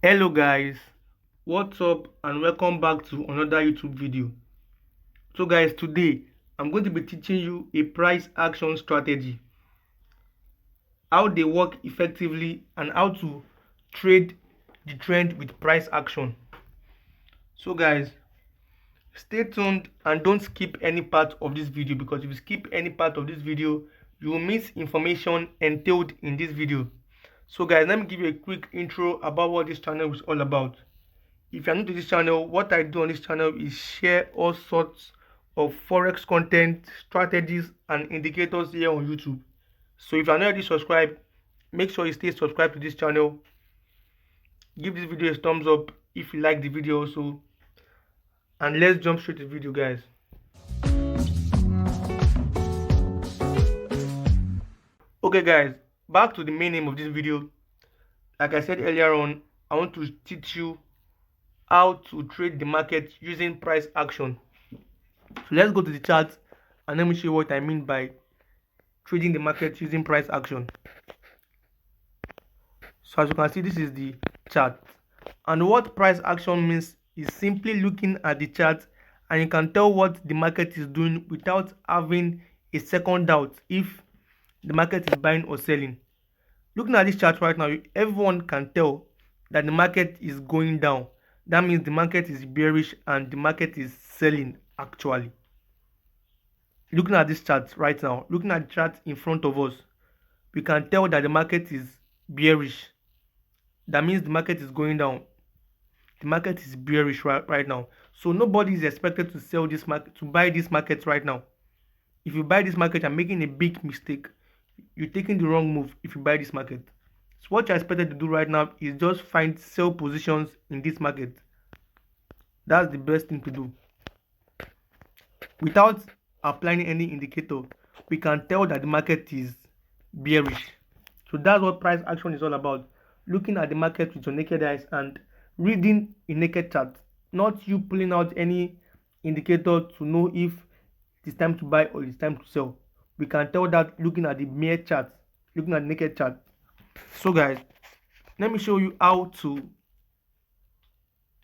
Hello guys, what's up and welcome back to another YouTube video. So guys, today I'm going to be teaching you a price action strategy, how they work effectively and how to trade the trend with price action. So guys, stay tuned and don't skip any part of this video, because if you skip any part of this video you will miss information entailed in this video. So guys, let me give you a quick intro about what this channel is all about. If you're new to this channel, what I do on this channel is share all sorts of forex content, strategies and indicators here on YouTube. So if you're not already subscribed, make sure you stay subscribed to this channel. Give this video a thumbs up if you like the video also, and let's jump straight to the video guys. Okay guys, back to the main aim of this video. Like I said earlier on, I want to teach you how to trade the market using price action. So let's go to the chart and let me show you what I mean by trading the market using price action. So as you can see, this is the chart, and what price action means is simply looking at the chart and you can tell what the market is doing without having a second doubt if the market is buying or selling. Looking at this chart right now, everyone can tell that the market is going down. That means the market is bearish and the market is selling actually. Looking at this chart right now, looking at the chart in front of us, we can tell that the market is bearish. That means the market is going down. The market is bearish right now. So nobody is expected to sell this market, to buy this market right now. If you buy this market, you're making a big mistake. You're taking the wrong move if you buy this market. So what you're expected to do right now is just find sell positions in this market. That's the best thing to do. Without applying any indicator, we can tell that the market is bearish. So that's what price action is all about. Looking at the market with your naked eyes and reading a naked chart, not you pulling out any indicator to know if it's time to buy or it's time to sell. We can tell that looking at the mere chart, looking at the naked chart. So guys, let me show you how to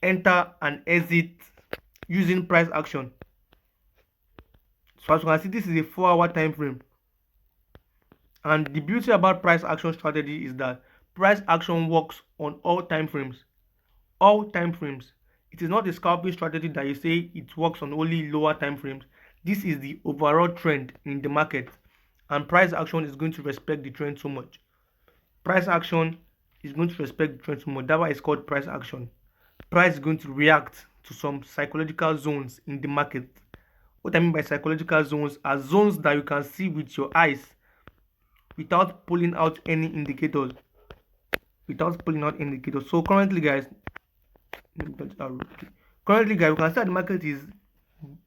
enter and exit using price action. So as you can see, this is a 4-hour time frame, and the beauty about price action strategy is that price action works on all time frames. All time frames. It is not a scalping strategy that you say it works on only lower time frames. This is the overall trend in the market, and price action is going to respect the trend so much. Price action is going to respect the trend so much. That's why it's called price action. Price is going to react to some psychological zones in the market. What I mean by psychological zones are zones that you can see with your eyes without pulling out any indicators. So currently guys, we can see that the market is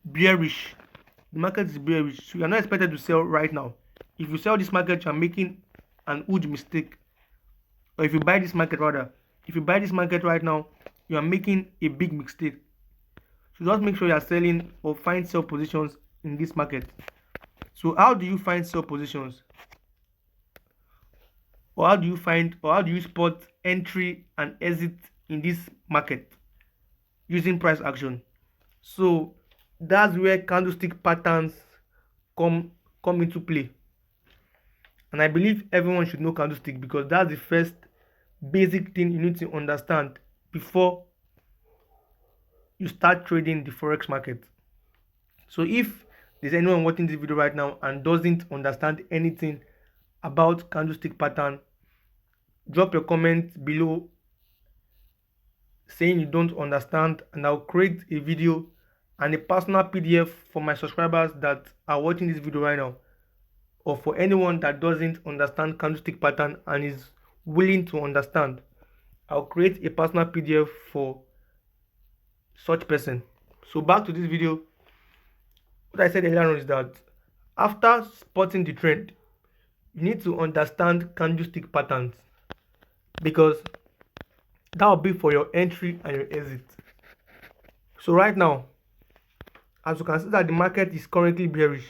bearish. The market is bearish, so you are not expected to sell right now. If you sell this market, you are making an huge mistake. Or if you buy this market right now, you are making a big mistake. So just make sure you are selling or find sell positions in this market. So how do you find sell positions? Or how do you spot entry and exit in this market using price action? So that's where candlestick patterns come into play. And I believe everyone should know candlestick, because that's the first basic thing you need to understand before you start trading the forex market. So if there's anyone watching this video right now and doesn't understand anything about candlestick pattern, drop your comment below saying you don't understand, and I'll create a video and a personal PDF for my subscribers that are watching this video right now, or for anyone that doesn't understand candlestick pattern and is willing to understand. I'll create a personal PDF for such person. So back to this video. What I said earlier on is that after spotting the trend, you need to understand candlestick patterns, because that will be for your entry and your exit. So right now, as you can see that the market is currently bearish,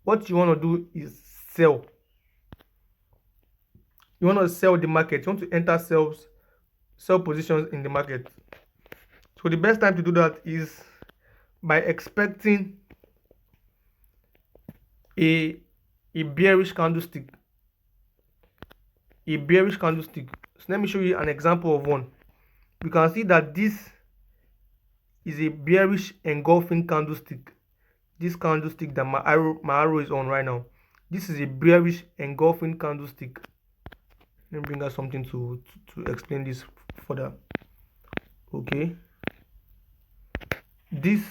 what you want to do is sell. You want to sell the market. You want to enter sales sell positions in the market. So the best time to do that is by expecting a a bearish candlestick. A bearish candlestick. So let me show you an example of one. You can see that this is a bearish engulfing candlestick. This candlestick that my arrow is on right now. This is a bearish engulfing candlestick. Let me bring out something to explain this further. Okay. This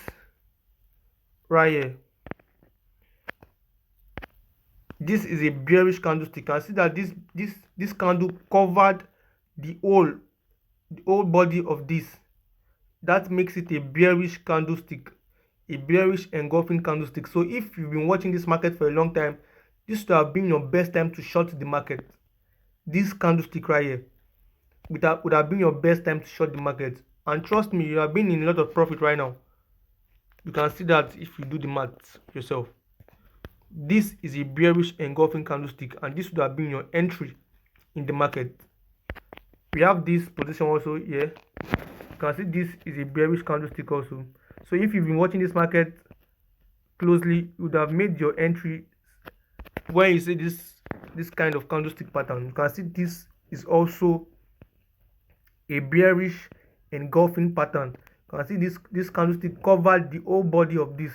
right here. This is a bearish candlestick. You can see that this candle covered the whole body of this. That makes it a bearish candlestick, a bearish engulfing candlestick. So if you've been watching this market for a long time, this would have been your best time to short the market. This candlestick right here would have been your best time to short the market. And trust me, you have been in a lot of profit right now. You can see that if you do the math yourself. This is a bearish engulfing candlestick, and this would have been your entry in the market. We have this position also here. You can see this is a bearish candlestick also. So if you've been watching this market closely, you would have made your entry when you see this kind of candlestick pattern. You can see this is also a bearish engulfing pattern. You can see this candlestick covered the whole body of this.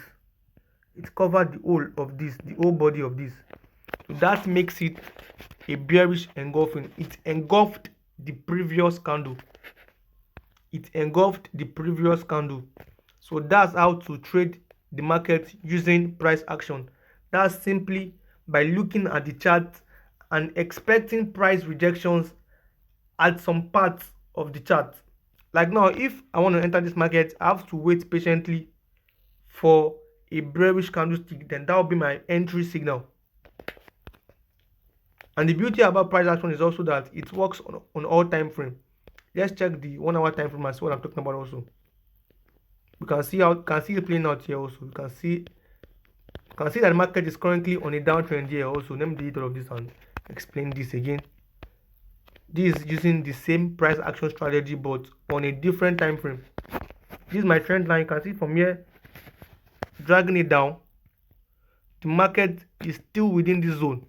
It covered the whole body of this. So that makes it a bearish engulfing. It engulfed the previous candle. It engulfed the previous candle. So that's how to trade the market using price action. That's simply by looking at the chart and expecting price rejections at some parts of the chart. Like now, if I want to enter this market, I have to wait patiently for a bearish candlestick, then that will be my entry signal. And the beauty about price action is also that it works on all time frame. Let's check the 1 hour time frame and see what I'm talking about also. We can see it playing out here also. You can see that the market is currently on a downtrend here also. Let me delete all of this and explain this again. This is using the same price action strategy but on a different time frame. This is my trend line. You can see from here, dragging it down. The market is still within this zone.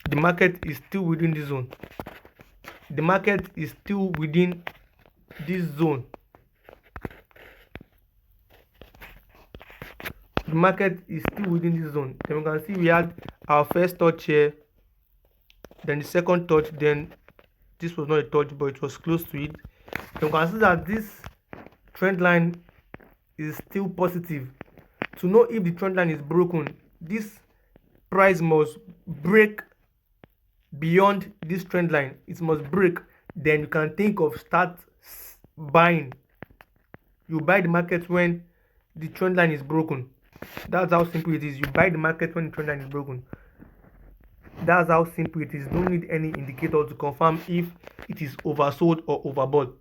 The market is still within this zone. The market is still within this zone. The market is still within this zone. Then we can see we had our first touch here, then the second touch, then this was not a touch but it was close to it. Then we can see that this trend line is still positive. To know if the trend line is broken, this price must break beyond this trend line. It must break, then you can think of start buying. You buy the market when the trend line is broken. That's how simple it is. You buy the market when the trend line is broken. That's how simple it is. Don't need any indicator to confirm if it is oversold or overbought.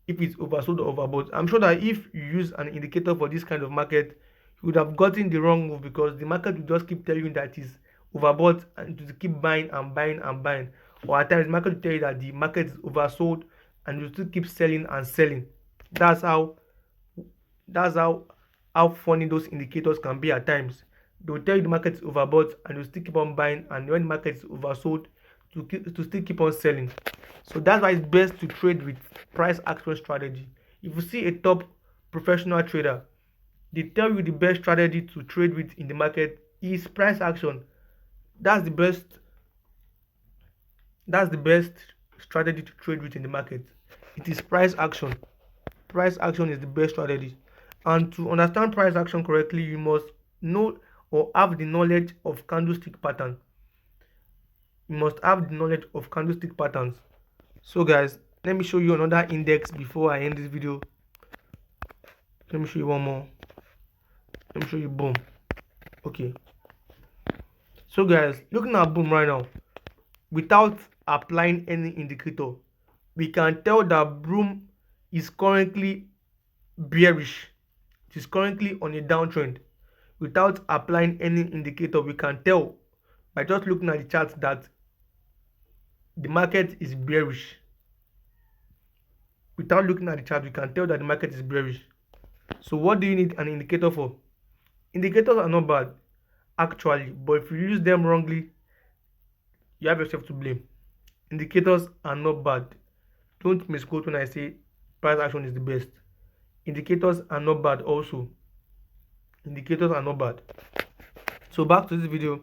If it's oversold or overbought, I'm sure that if you use an indicator for this kind of market, you would have gotten the wrong move, because the market will just keep telling you that it's overbought and to keep buying and buying and buying. Or at times the market will tell you that the market is oversold and you still keep selling and selling. That's how funny those indicators can be at times. They will tell you the market is overbought and you still keep on buying, and when the market is oversold, to still keep on selling. So that's why it's best to trade with price action strategy. If you see a top professional trader, they tell you the best strategy to trade with in the market is price action. That's the best strategy to trade with in the market. It is price action. Price action is the best strategy. And to understand price action correctly, you must know or have the knowledge of candlestick pattern. You must have the knowledge of candlestick patterns. So guys, let me show you another index before I end this video. Let me show you one more. Let me show you boom. Okay. So guys, looking at boom right now, without applying any indicator, we can tell that boom is currently bearish. It is currently on a downtrend. Without applying any indicator, we can tell by just looking at the chart that the market is bearish. Without looking at the chart, we can tell that the market is bearish. So what do you need an indicator for? Indicators are not bad actually, but if you use them wrongly, you have yourself to blame. Indicators are not bad. Don't misquote when I say price action is the best. Indicators are not bad also. Indicators are not bad. So back to this video,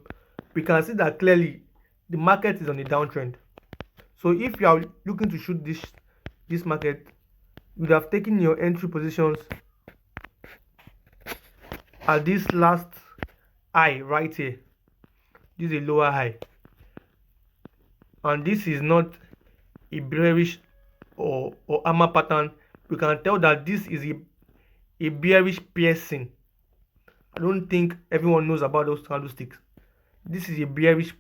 we can see that clearly the market is on a downtrend. So if you are looking to shoot this market, you would have taken your entry positions at this last high right here. This is a lower high, and this is not a bearish or hammer pattern. We can tell that this is a bearish piercing. I don't think everyone knows about those candlesticks. This is a bearish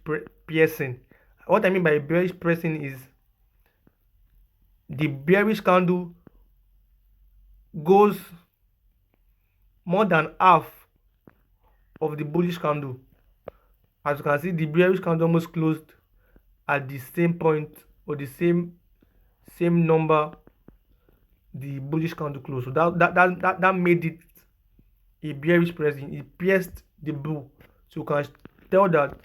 piercing. What I mean by bearish piercing is the bearish candle goes more than half of the bullish candle. As you can see, the bearish candle almost closed at the same point or the same number the bullish candle closed. So that made it a bearish pricing. It pierced the bull. So you can tell that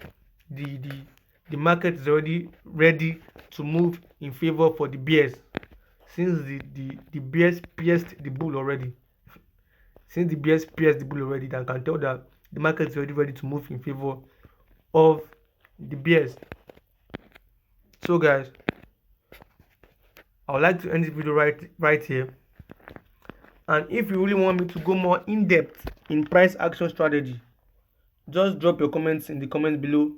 the market is already ready to move in favor for the bears, since the bears pierced the bull already. Since the bears pierced the bull already, I can tell that the market is already ready to move in favor of the bears. So guys, I would like to end this video right here. And if you really want me to go more in depth in price action strategy, just drop your comments in the comments below.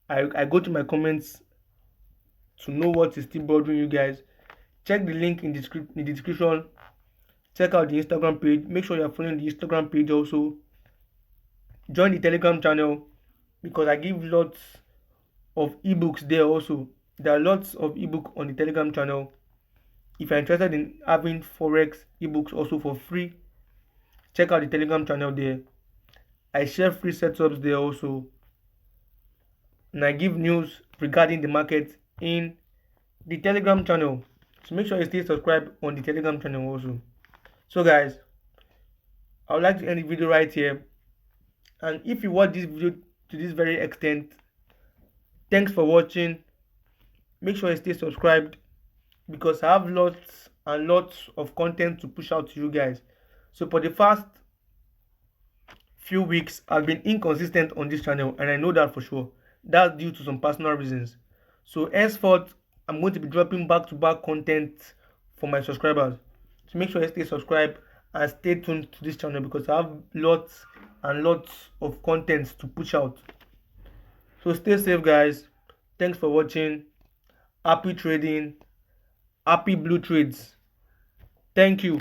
I go to my comments to know what is still bothering you guys. Check the link in the description. Check out the Instagram page. Make sure you are following the Instagram page also. Join the Telegram channel because I give lots of ebooks there also. There are lots of ebooks on the Telegram channel. If you're interested in having Forex ebooks also for free, check out the Telegram channel there. I share free setups there also. And I give news regarding the market in the Telegram channel. So make sure you stay subscribed on the Telegram channel also. So guys, I would like to end the video right here. And if you watch this video to this very extent, thanks for watching. Make sure you stay subscribed because I have lots and lots of content to push out to you guys. So for the past few weeks, I've been inconsistent on this channel, and I know that for sure. That's due to some personal reasons. So henceforth, I'm going to be dropping back-to-back content for my subscribers. So make sure you stay subscribed and stay tuned to this channel because I have lots and lots of content to push out. So stay safe guys. Thanks for watching. Happy trading. Happy blue trades. Thank you.